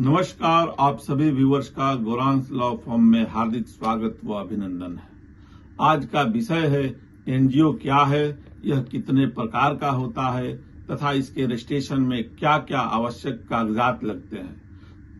नमस्कार, आप सभी व्यूअर्स का गौरांश लॉ फॉर्म में हार्दिक स्वागत व अभिनंदन है। आज का विषय है एनजीओ क्या है, यह कितने प्रकार का होता है तथा इसके रजिस्ट्रेशन में क्या क्या आवश्यक कागजात लगते हैं,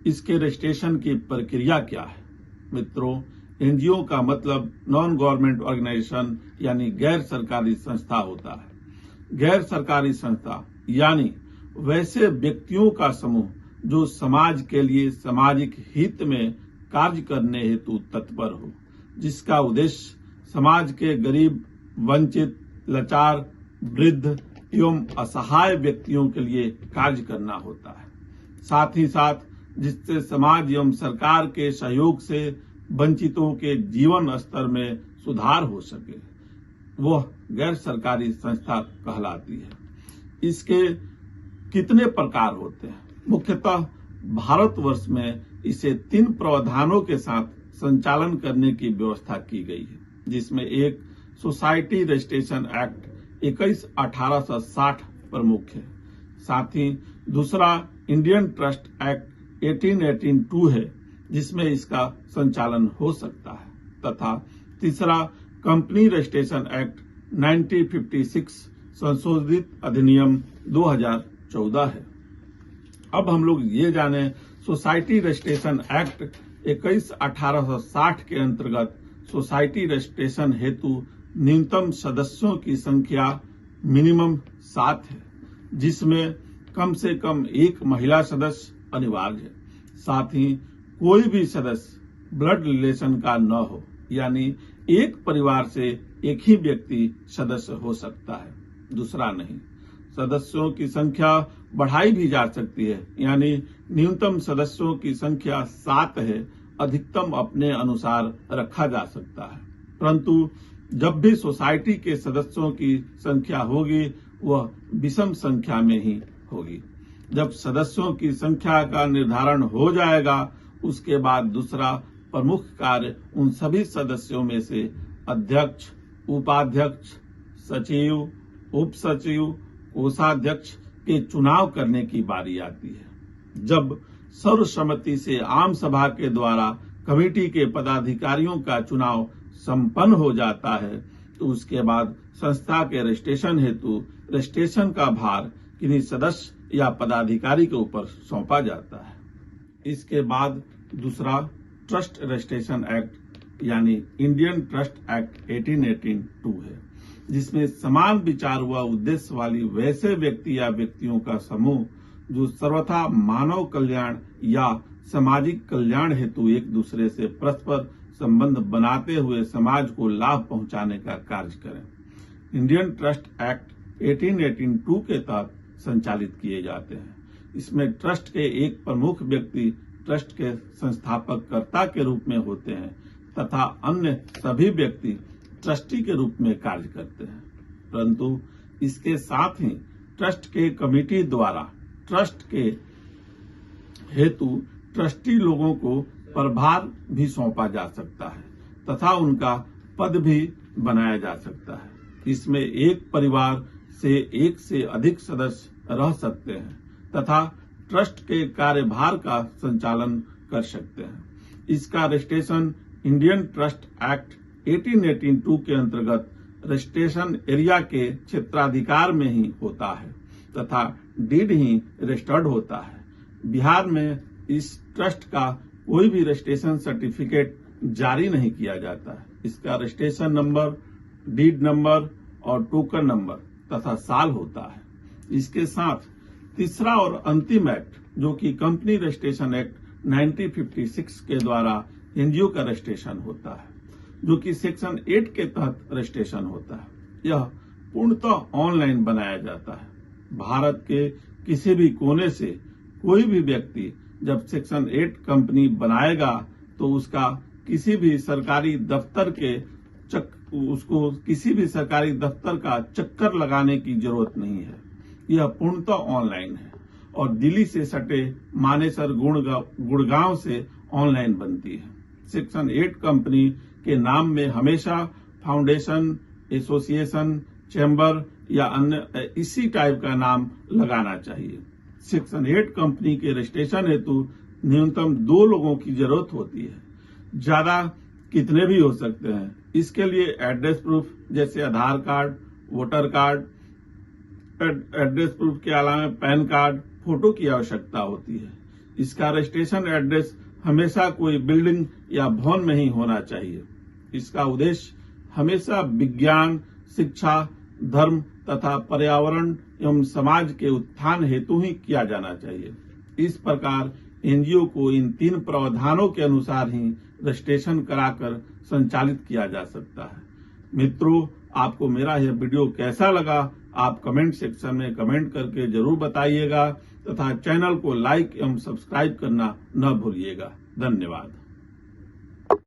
इसके रजिस्ट्रेशन की प्रक्रिया क्या है। मित्रों, एनजीओ का मतलब नॉन गवर्नमेंट ऑर्गेनाइजेशन यानी गैर सरकारी संस्था होता है। गैर सरकारी संस्था यानी वैसे व्यक्तियों का समूह जो समाज के लिए सामाजिक हित में कार्य करने हेतु तत्पर हो, जिसका उद्देश्य समाज के गरीब, वंचित, लाचार, वृद्ध एवं असहाय व्यक्तियों के लिए कार्य करना होता है। साथ ही साथ जिससे समाज एवं सरकार के सहयोग से वंचितों के जीवन स्तर में सुधार हो सके, वह गैर सरकारी संस्था कहलाती है। इसके कितने प्रकार होते हैं? मुख्यतः भारतवर्ष में इसे 3 प्रावधानों के साथ संचालन करने की व्यवस्था की गई है, जिसमें एक सोसाइटी रजिस्ट्रेशन एक्ट 21/1860 प्रमुख है। साथ ही दूसरा इंडियन ट्रस्ट एक्ट 1882 है, जिसमें इसका संचालन हो सकता है, तथा तीसरा कंपनी रजिस्ट्रेशन एक्ट 1956 संशोधित अधिनियम 2014 है। अब हम लोग ये जाने सोसाइटी रजिस्ट्रेशन एक्ट 21/1860 के अंतर्गत सोसाइटी रजिस्ट्रेशन हेतु न्यूनतम सदस्यों की संख्या मिनिमम 7 है, जिसमें कम से कम 1 महिला सदस्य अनिवार्य है। साथ ही कोई भी सदस्य ब्लड रिलेशन का न हो, यानी एक परिवार से एक ही व्यक्ति सदस्य हो सकता है, दूसरा नहीं। सदस्यों की संख्या बढ़ाई भी जा सकती है, यानी न्यूनतम सदस्यों की संख्या 7 है, अधिकतम अपने अनुसार रखा जा सकता है। परंतु जब भी सोसाइटी के सदस्यों की संख्या होगी, वह विषम संख्या में ही होगी। जब सदस्यों की संख्या का निर्धारण हो जाएगा, उसके बाद दूसरा प्रमुख कार्य उन सभी सदस्यों में से अध्यक्ष, उपाध्यक्ष, सचिव, उप सचिव, कोषाध्यक्ष के चुनाव करने की बारी आती है। जब सर्वसम्मति से आम सभा के द्वारा कमेटी के पदाधिकारियों का चुनाव संपन्न हो जाता है, तो उसके बाद संस्था के रजिस्ट्रेशन हेतु रजिस्ट्रेशन का भार किन्हीं सदस्य या पदाधिकारी के ऊपर सौंपा जाता है। इसके बाद दूसरा ट्रस्ट रजिस्ट्रेशन एक्ट यानी इंडियन ट्रस्ट एक्ट 1882 है, जिसमें समान विचार व उद्देश्य वाली वैसे व्यक्ति या व्यक्तियों का समूह जो सर्वथा मानव कल्याण या सामाजिक कल्याण हेतु एक दूसरे से परस्पर संबंध बनाते हुए समाज को लाभ पहुंचाने का कार्य करें, इंडियन ट्रस्ट एक्ट 1882 के तहत संचालित किए जाते हैं। इसमें ट्रस्ट के एक प्रमुख व्यक्ति ट्रस्ट के संस्थापक कर्ता के रूप में होते हैं तथा अन्य सभी व्यक्ति ट्रस्टी के रूप में कार्य करते हैं। परंतु इसके साथ ही ट्रस्ट के कमेटी द्वारा ट्रस्ट के हेतु ट्रस्टी लोगों को प्रभार भी सौंपा जा सकता है तथा उनका पद भी बनाया जा सकता है। इसमें एक परिवार से एक से अधिक सदस्य रह सकते हैं तथा ट्रस्ट के कार्यभार का संचालन कर सकते हैं। इसका रजिस्ट्रेशन इंडियन ट्रस्ट एक्ट 1882 के अंतर्गत रजिस्ट्रेशन एरिया के क्षेत्राधिकार में ही होता है तथा डीड ही रजिस्टर्ड होता है। बिहार में इस ट्रस्ट का कोई भी रजिस्ट्रेशन सर्टिफिकेट जारी नहीं किया जाता है। इसका रजिस्ट्रेशन नंबर, डीड नंबर और टोकन नंबर तथा साल होता है। इसके साथ तीसरा और अंतिम एक्ट, जो कि कंपनी रजिस्ट्रेशन एक्ट 1956 के द्वारा एनजीओ का रजिस्ट्रेशन होता है, जो कि सेक्शन 8 के तहत रजिस्ट्रेशन होता है। यह पूर्णतः ऑनलाइन बनाया जाता है। भारत के किसी भी कोने से कोई भी व्यक्ति जब सेक्शन 8 कंपनी बनाएगा, तो उसका किसी भी सरकारी दफ्तर का चक्कर लगाने की जरूरत नहीं है। यह पूर्णतः ऑनलाइन है और दिल्ली से सटे मानेसर गुड़गांव से ऑनलाइन बनती है। सेक्शन 8 कंपनी के नाम में हमेशा फाउंडेशन, एसोसिएशन, चैम्बर या अन्य इसी टाइप का नाम लगाना चाहिए। सेक्शन 8 कंपनी के रजिस्ट्रेशन हेतु न्यूनतम 2 लोगों की जरूरत होती है। ज्यादा कितने भी हो सकते हैं। इसके लिए एड्रेस प्रूफ जैसे Aadhaar card, voter card, address proof के अलावा पैन कार्ड, फोटो की आवश्यकता होती है। इसका रजिस्ट्रेशन एड्रेस हमेशा कोई बिल्डिंग या भवन में ही होना चाहिए। इसका उद्देश्य हमेशा विज्ञान, शिक्षा, धर्म तथा पर्यावरण एवं समाज के उत्थान हेतु ही किया जाना चाहिए। इस प्रकार एनजीओ को इन 3 प्रावधानों के अनुसार ही रजिस्ट्रेशन कराकर संचालित किया जा सकता है। मित्रों, आपको मेरा यह वीडियो कैसा लगा आप कमेंट सेक्शन में कमेंट करके जरूर बताइएगा तथा चैनल को लाइक एवं सब्सक्राइब करना न भूलिएगा। धन्यवाद।